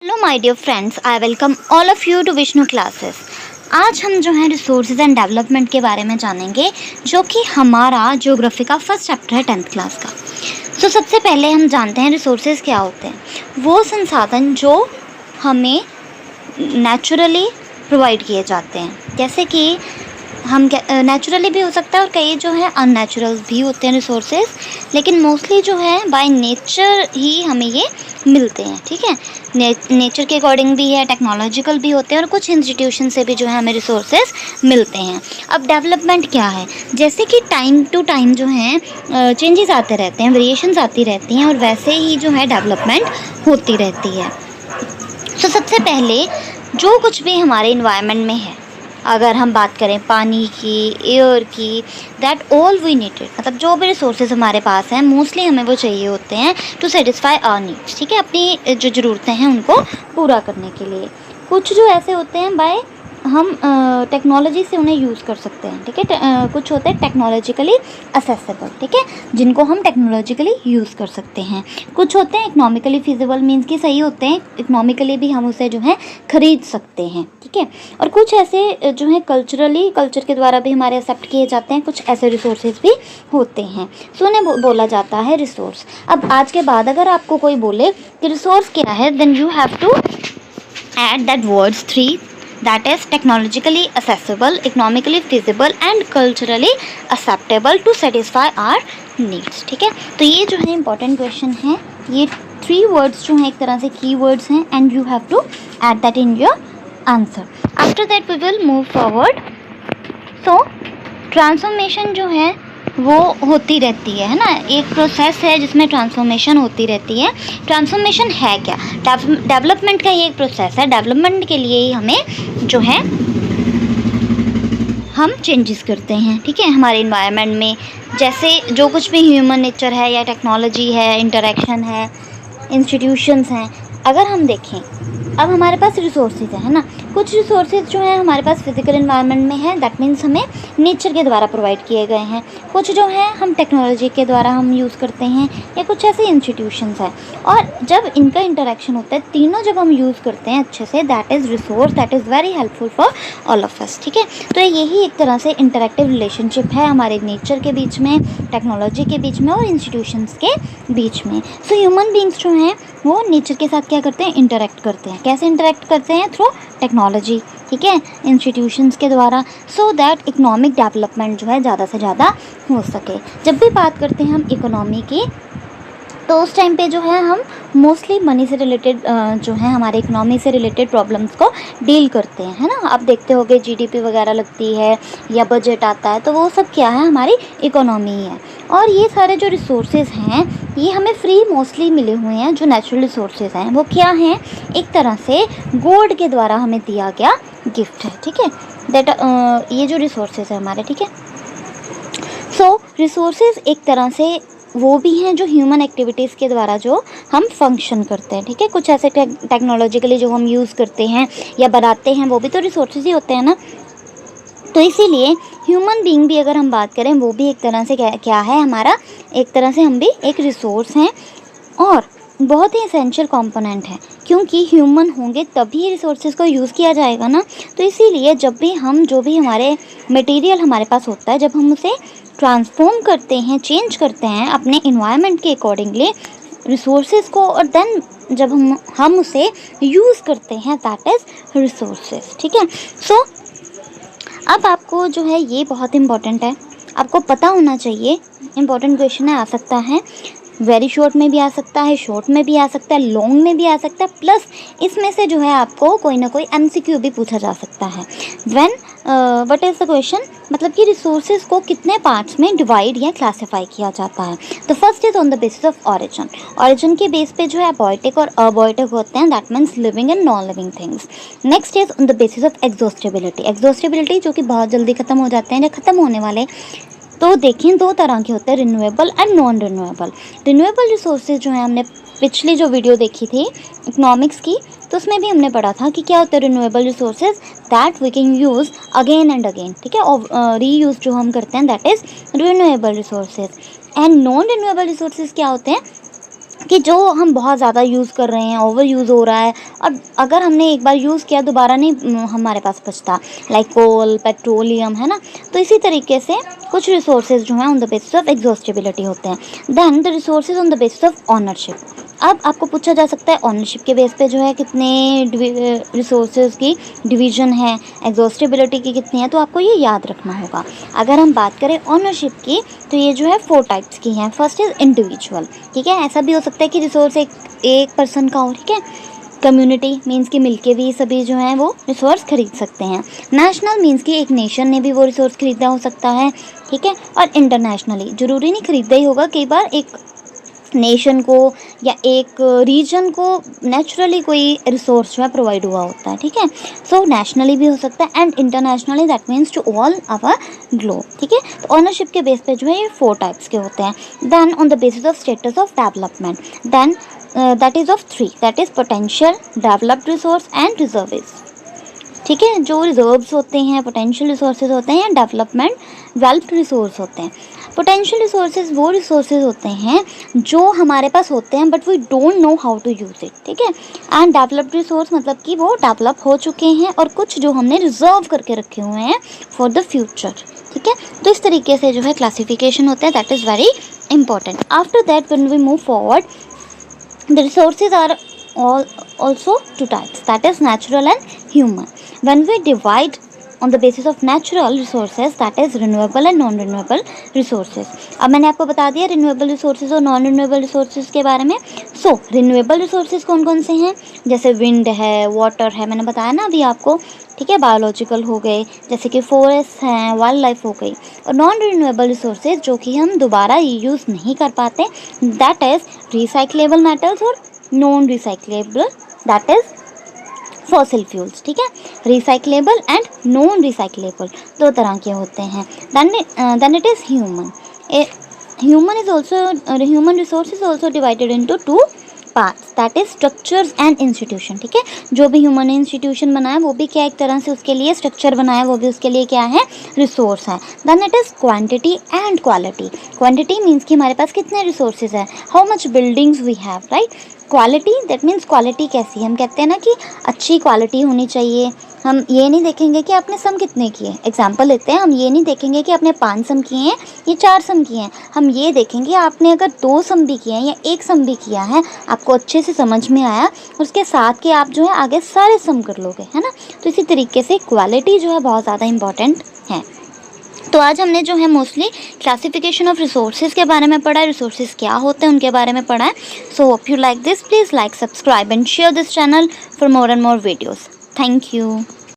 Hello my dear friends, I welcome all of you to Vishnu classes. आज हम जो है रिसोर्सेज एंड डेवलपमेंट के बारे में जानेंगे, जो कि हमारा ज्योग्राफी का फर्स्ट चैप्टर है 10th क्लास का। सबसे पहले हम जानते हैं रिसोर्सेज क्या होते हैं। वो संसाधन जो हमें नेचुरली प्रोवाइड किए जाते हैं, जैसे कि हम नेचुरली भी हो सकता है और कई जो है अननेचुरल भी होते हैं रिसोर्सेज, लेकिन मोस्टली जो है बाय नेचर ही हमें ये मिलते हैं। ठीक है, नेचर के अकॉर्डिंग भी है, टेक्नोलॉजिकल भी होते हैं और कुछ इंस्टीट्यूशन से भी जो है हमें रिसोर्सेज मिलते हैं। अब डेवलपमेंट क्या है, जैसे कि टाइम टू टाइम जो है चेंजेस आते रहते हैं, वेरिएशंस आती रहती हैं और वैसे ही जो है डेवलपमेंट होती रहती है। सबसे पहले जो कुछ भी हमारे इन्वायरमेंट में है, अगर हम बात करें पानी की, एयर की, दैट ऑल वी नीडेड, मतलब जो भी रिसोर्सेज हमारे पास हैं मोस्टली हमें वो चाहिए होते हैं टू सेटिस्फाई आवर नीड्स। ठीक है, अपनी जो ज़रूरतें हैं उनको पूरा करने के लिए। कुछ जो ऐसे होते हैं बाय हम टेक्नोलॉजी से उन्हें यूज़ कर सकते हैं। ठीक है, कुछ होते हैं टेक्नोलॉजिकली असेसेबल, ठीक है, जिनको हम टेक्नोलॉजिकली यूज़ कर सकते हैं। कुछ होते हैं इकोनॉमिकली फिजिबल, मीन्स कि सही होते हैं, इकोनॉमिकली भी हम उसे जो है ख़रीद सकते हैं। ठीक है, और कुछ ऐसे जो है कल्चरली, कल्चर के द्वारा भी हमारे एक्सेप्ट किए जाते हैं। कुछ ऐसे रिसोर्सेज भी होते हैं, उन्हें बोला जाता है रिसोर्स। अब आज के बाद अगर आपको कोई बोले कि रिसोर्स क्या है, then you have to add that words 3, that is technologically accessible, economically feasible and culturally acceptable to satisfy our needs। ठीक है, तो ये जो है important question है। ये 3 words जो हैं एक तरह से की words हैं and you have to add that in your answer। after that we will move forward। so transformation जो है वो होती रहती है ना, एक प्रोसेस है जिसमें ट्रांसफॉर्मेशन होती रहती है। ट्रांसफॉर्मेशन है क्या? डेवलपमेंट का ये एक प्रोसेस है। डेवलपमेंट के लिए ही हमें जो है हम चेंजेस करते हैं। ठीक है, हमारे इन्वायरमेंट में जैसे जो कुछ भी ह्यूमन नेचर है या टेक्नोलॉजी है, इंटरेक्शन है, इंस्टीट्यूशंस हैं। अगर हम देखें, अब हमारे पास रिसोर्सेज है ना, कुछ रिसोर्सेज जो है हमारे पास फिजिकल इन्वायरमेंट में है, दैट मीन्स हमें नेचर के द्वारा प्रोवाइड किए गए हैं। कुछ जो है हम टेक्नोलॉजी के द्वारा हम यूज़ करते हैं, या कुछ ऐसे इंस्टीट्यूशंस हैं। और जब इनका इंटरेक्शन होता है, तीनों जब हम यूज़ करते हैं अच्छे से, that is resource, that is very helpful for all of us. ठीक है, तो यही एक तरह से इंटरेक्टिव रिलेशनशिप है हमारे नेचर के बीच में, टेक्नोलॉजी के बीच में और इंस्टीट्यूशंस के बीच में। ह्यूमन बींग्स जो हैं वो नेचर के साथ क्या करते हैं, इंटरेक्ट करते हैं। कैसे इंटरेक्ट करते हैं? थ्रू टेक्नोलॉजी, ठीक है, इंस्टीट्यूशंस के द्वारा, सो दैट इकोनॉमिक डेवलपमेंट जो है ज़्यादा से ज़्यादा हो सके। जब भी बात करते हैं हम इकोनॉमी की, तो उस टाइम पे जो है हम मोस्टली मनी से रिलेटेड जो है हमारे इकोनॉमी से रिलेटेड प्रॉब्लम्स को डील करते हैं, है ना। आप देखते होंगे जीडीपी वगैरह लगती है या बजट आता है, तो वो सब क्या है, हमारी इकोनॉमी ही है। और ये सारे जो रिसोर्सेज हैं ये हमें फ्री मोस्टली मिले हुए हैं। जो नेचुरल रिसोर्सेज हैं वो क्या हैं, एक तरह से गॉड के द्वारा हमें दिया गया गिफ्ट है। ठीक है, दैट ये जो रिसोर्सेज है हमारे, ठीक है, रिसोर्सेज एक तरह से वो भी हैं जो ह्यूमन एक्टिविटीज़ के द्वारा जो हम फंक्शन करते हैं। ठीक है, कुछ ऐसे टेक्नोलॉजिकली जो हम यूज़ करते हैं या बनाते हैं, वो भी तो रिसोर्सेज ही होते हैं ना। तो इसीलिए ह्यूमन बीइंग भी अगर हम बात करें, वो भी एक तरह से क्या है, हमारा एक तरह से हम भी एक रिसोर्स हैं और बहुत ही एसेंशियल कंपोनेंट है, क्योंकि ह्यूमन होंगे तभी रिसोर्सेज को यूज़ किया जाएगा ना। तो इसीलिए जब भी हम जो भी हमारे मटेरियल हमारे पास होता है, जब हम उसे ट्रांसफॉर्म करते हैं, चेंज करते हैं अपने इन्वायरमेंट के अकॉर्डिंगली रिसोर्सेज को, और देन जब हम उसे यूज़ करते हैं, दैट इज़ रिसोर्सेज। ठीक है, अब आपको जो है ये बहुत इम्पॉर्टेंट है, आपको पता होना चाहिए। इम्पॉर्टेंट क्वेश्चन है, आ सकता है वेरी शॉर्ट में भी आ सकता है, शॉर्ट में भी आ सकता है, लॉन्ग में भी आ सकता है, प्लस इसमें से जो है आपको कोई ना कोई एमसीक्यू भी पूछा जा सकता है। When what is the question, मतलब कि रिसोर्सेज को कितने पार्ट्स में डिवाइड या क्लासीफाई किया जाता है। तो first is on the basis of origin. Origin के बेस पे जो है अबॉयटिक और अबॉयटिक होते हैं, that means living and non living things. Next is on the basis of exhaustibility. Exhaustibility जो कि बहुत जल्दी ख़त्म हो जाते हैं या ख़त्म होने वाले। तो देखें, 2 तरह के होते हैं, renewable and non renewable. Renewable resources जो है, हमने पिछली जो वीडियो देखी थी इकोनॉमिक्स की, तो उसमें भी हमने पढ़ा था कि क्या होते हैं renewable resources, that we can use again and again. ठीक है, और रीयूज़ जो हम करते हैं, that is renewable resources. And non renewable resources क्या होते हैं, कि जो हम बहुत ज़्यादा यूज़ कर रहे हैं, ओवर यूज़ हो रहा है, और अगर हमने एक बार यूज़ किया दोबारा नहीं हमारे पास बचता, लाइक कोल, पेट्रोलियम, है ना। तो इसी तरीके से कुछ रिसोर्सेज जो हैं on the basis of exhaustibility होते हैं। Then the resources on the basis of ownership. अब आपको पूछा जा सकता है ऑनरशिप के बेस पे जो है कितने रिसोर्सेज की डिवीजन है, एग्जॉस्टिबिलिटी की कितनी है, तो आपको ये याद रखना होगा। अगर हम बात करें ऑनरशिप की, तो ये जो है 4 टाइप्स की हैं। फर्स्ट इज़ इंडिविजुअल, ठीक है। ऐसा भी हो सकता है कि रिसोर्स एक पर्सन का हो, ठीक है। कम्युनिटी मीन्स कि मिलके भी सभी जो हैं वो रिसोर्स खरीद सकते हैं। नेशनल मीन्स कि एक नेशन ने भी वो रिसोर्स खरीदा हो सकता है, ठीक है। और इंटरनेशनली ज़रूरी नहीं खरीदा ही होगा, कई बार एक नेशन को या एक रीजन को नेचुरली कोई रिसोर्स जो है प्रोवाइड हुआ होता है, ठीक है। सो नेशनली भी हो सकता है and internationally, that means to all our globe, ठीक है। तो ऑनरशिप के बेस पे जो है ये 4 टाइप्स के होते हैं। Then on the basis of status of development, then that is of 3, that is potential, developed resource and reserves, ठीक है। जो रिजर्व्स होते हैं, पोटेंशियल रिसोर्सेज होते हैं, या डेवलपमेंट डेवलप्ड रिसोर्स होते हैं। पोटेंशियल रिसोर्सेज वो रिसोर्सेज होते हैं जो हमारे पास होते हैं but we don't know how to use it, ठीक है। एंड डेवलप्ड रिसोर्स मतलब कि वो डेवलप हो चुके हैं और कुछ जो हमने रिजर्व करके रखे हुए हैं फॉर द फ्यूचर, ठीक है। तो इस तरीके से जो है क्लासिफिकेशन होता है, that is very important. After that when we move forward, the resources are also 2 types, that is natural and human. When we divide on the basis of natural resources, that is renewable and non renewable resources. अब मैंने आपको बता दिया renewable resources और non renewable resources के बारे में। सो renewable resources कौन कौन से हैं, जैसे wind है, water है, मैंने बताया ना अभी आपको, ठीक है। बायोलॉजिकल हो गए, जैसे कि फॉरेस्ट हैं, वाइल्ड लाइफ हो गई। और नॉन रिन्यूएबल रिसोर्सेज जो कि हम दोबारा यूज़ नहीं कर पाते, दैट इज़ रिसाइक्लेबल मेटल्स और non recyclable, that is fossil fuels, ठीक है। रिसाइक्लेबल एंड नॉन रिसाइक्लेबल 2 तरह के होते हैं। Then it is human. Human is also, human resource is also divided into 2 parts, that is structures and institution, ठीक है। जो भी ह्यूमन ने इंस्टीट्यूशन बनाया वो भी क्या एक तरह से उसके लिए स्ट्रक्चर बनाया, वो भी उसके लिए क्या है, रिसोर्स है। Then it is quantity and quality. Quantity means कि हमारे पास कितने रिसोर्सेज हैं, how much buildings we have, right. Quality, that means quality कैसी, हम कहते हैं ना कि अच्छी क्वालिटी होनी चाहिए। हम ये नहीं देखेंगे कि आपने सम कितने किए, एग्जाम्पल लेते हैं, हम ये नहीं देखेंगे कि आपने 5 सम किए हैं या 4 सम किए हैं, हम ये देखेंगे आपने अगर 2 सम भी किए हैं या 1 सम भी किया है, आपको अच्छे से समझ में आया, उसके साथ के आप जो है आगे सारे सम कर लोगे, है ना। तो इसी तरीके से क्वालिटी जो है बहुत ज़्यादा इंपॉर्टेंट है। तो आज हमने जो है मोस्टली क्लासिफिकेशन ऑफ रिसोर्सेज के बारे में पढ़ा है, रिसोर्सेज क्या होते हैं उनके बारे में पढ़ा है। So hope you like this, please like, subscribe and share this channel for more and more videos. Thank you.